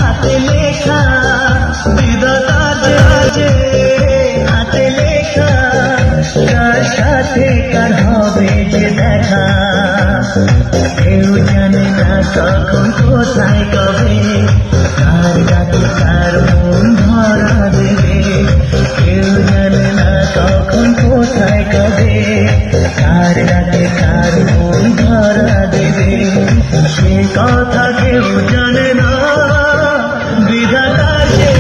হাতে লেখা বিধাতা যে হাতে লেখা কার সাথে কার হবে যে দেখা কেউ জানে না কখন কোথায় কবে কার ডাকে কার মন ধরা দেবে কেউ জানে না কখন কোথায় কবে কার ডাকে কার মন ধরা দেবে সে কথা কেউ জানে না বিধাতা যে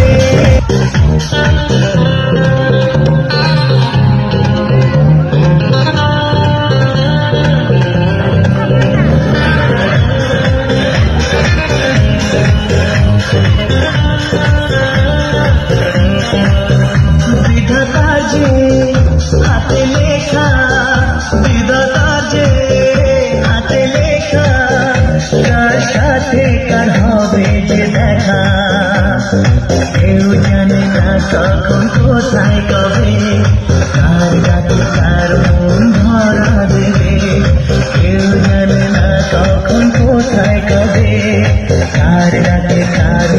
বিধাতা যে হাতে লেখা বিধাতা যে হাতে লেখা কার সাথে কার হবে যে দেখা কেউ জানে না কখন কোথায় কবে কার ডাকে কার মন ধরা দেবে কেউ জানে না কখন কোথায় কবে কার ডাকে কার